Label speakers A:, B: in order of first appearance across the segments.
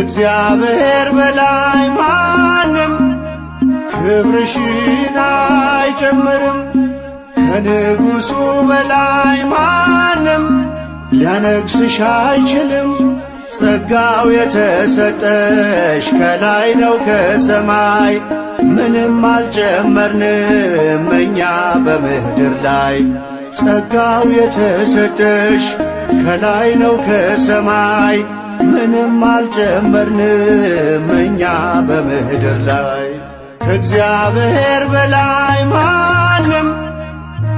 A: ከእግዚአብሔር በላይ ማንም ክብርሽን አይጨምርም። ከንጉሡ በላይ ማንም ሊያነግሥሽ አይችልም። ጸጋው የተሰጠሽ ከላይ ነው ከሰማይ፣ ምንም አልጨመርንም እኛ በምድር ላይ። ጸጋው የተሰጠሽ ከላይ ነው ከሰማይ፣ ምንም አልጨመርንም እኛ በምድር ላይ። ከእግዚአብሔር በላይ ማንም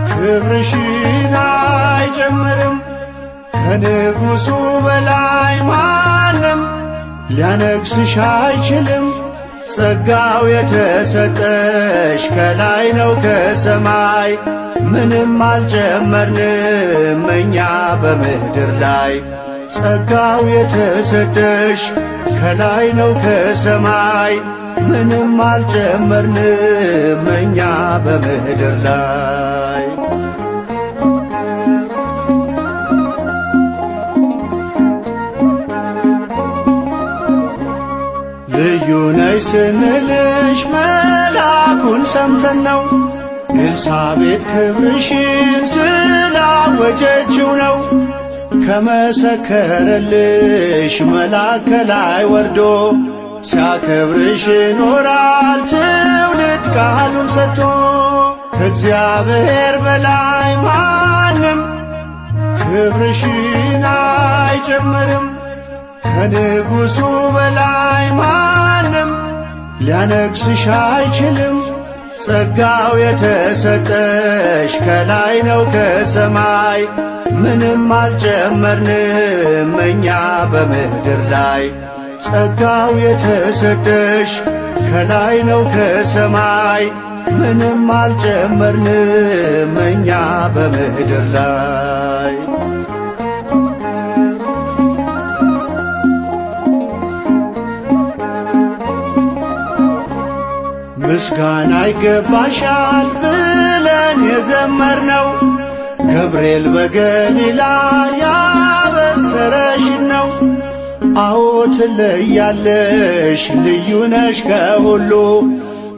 A: ክብርሽን አይጨምርም። ከንጉሡ በላይ ማንም ሊያነግሥሽ አይችልም። ጸጋው የተሰጠሽ ከላይ ነው ከሰማይ፣ ምንም አልጨመርንም እኛ በምድር ላይ። ጸጋው የተሰጠሽ ከላይ ነው ከሰማይ፣ ምንም አልጨመርንም እኛ በምድር ላይ። ልዩ ነሽ ስንልሽ መልአኩን ሰምተን ነው። ኤልሳቤጥ ክብርሽን ስላወጀችው ነው። ከመሰከረልሽ መልአክ ከላይ ወርዶ ሲያከብርሽ ኖራል ትውልድ ቃሉን ሰጥቶ። ከእግዚአብሔር በላይ ማንም ክብርሽን አይጨምርም። ከንጉሡ በላይ ማንም ሊያነግሥሽ አይችልም። ጸጋው የተሰጠሽ ከላይ ነው ከሰማይ፣ ምንም አልጨመርንም እኛ በምድር ላይ። ጸጋው የተሰጠሽ ከላይ ነው ከሰማይ፣ ምንም አልጨመርንም እኛ በምድር ላይ። ምስጋና ይገባሻል ብለን የዘመርነው ገብርኤል በገሊላ ያበሰረሽን ነው። አዎ ትለያለሽ ልዩ ነሽ ከሁሉ፣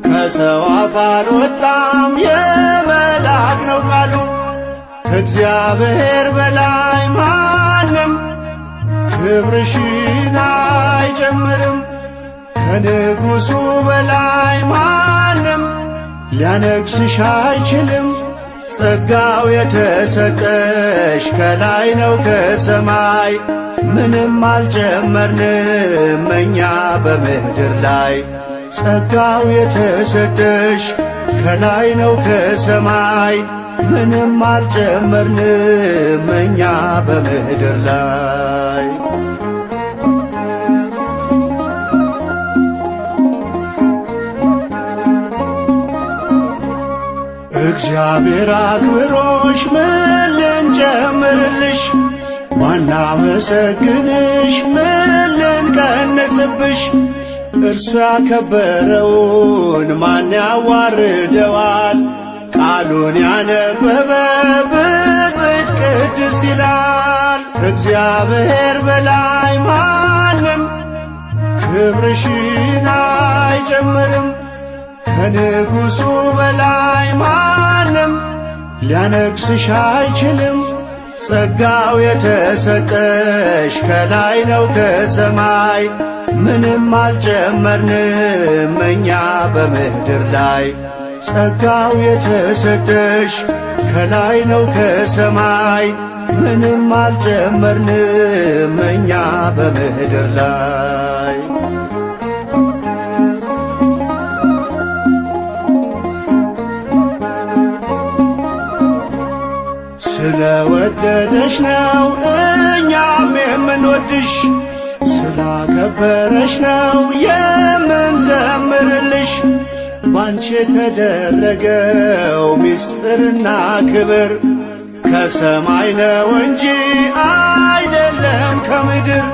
A: ከሰው አፍ አልወጣም የመልአክ ነው ቃሉ። ከእግዚአብሔር በላይ ማንም ክብርሽን አይጨምርም። ከንጉሡ በላይ ማንም ሊያነግሥሽ አይችልም። ጸጋው የተሰጠሽ ከላይ ነው ከሰማይ፣ ምንም አልጨመርንም እኛ በምድር ላይ። ጸጋው የተሰጠሽ ከላይ ነው ከሰማይ፣ ምንም አልጨመርንም እኛ በምድር ላይ። እግዚአብሔር አክብሮሽ ምን ልንጨምርልሽ? ማናመሰግንሽ ምን ልንቀንስብሽ? እርሱ ያከበረውን ማን ያዋርደዋል? ቃሉን ያነበበ ብፅዕት ቅድስት ይላል። ከእግዚአብሔር በላይ ማንም ክብርሽን አይጨምርም። ከንጉሡ በላይ ማንም ሊያነግሥሽ አይችልም። ጸጋው የተሰጠሽ ከላይ ነው ከሰማይ፣ ምንም አልጨመርንም እኛ በምድር ላይ። ጸጋው የተሰጠሽ ከላይ ነው ከሰማይ፣ ምንም አልጨመርንም እኛ በምድር ላይ። ስለወደደሽ ነው እኛም የምንወድሽ፣ ስላከበረሽ ነው የምንዘምርልሽ። ባንቺ የተደረገው ምስጢርና ክብር ከሰማይ ነው እንጂ አይደለም ከምድር።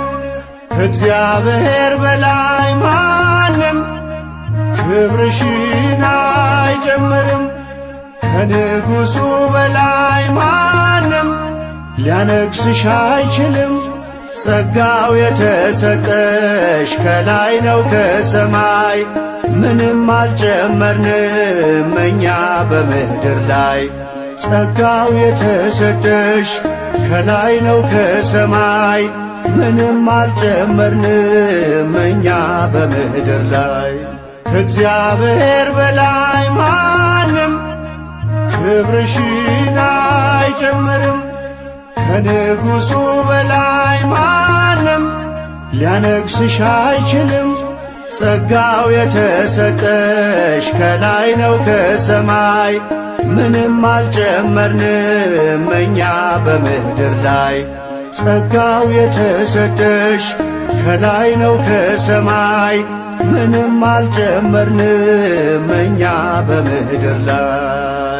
A: ከእግዚአብሔር በላይ ማንም ክብርሽን አይጨምርም። ከንጉሡ በላይ ማንም ሊያነግሥሽ አይችልም። ጸጋው የተሰጠሽ ከላይ ነው ከሰማይ። ምንም አልጨመርንም እኛ በምድር ላይ። ጸጋው የተሰጠሽ ከላይ ነው ከሰማይ። ምንም አልጨመርንም እኛ በምድር ላይ። ከእግዚአብሔር በላይ ማንም ክብርሽን አይጨምርም። ከንጉሡ በላይ ማንም ሊያነግሥሽ አይችልም። ጸጋው የተሰጠሽ ከላይ ነው ከሰማይ። ምንም አልጨመርንም እኛ በምድር ላይ። ጸጋው የተሰጠሽ ከላይ ነው ከሰማይ። ምንም አልጨመርንም እኛ በምድር ላይ።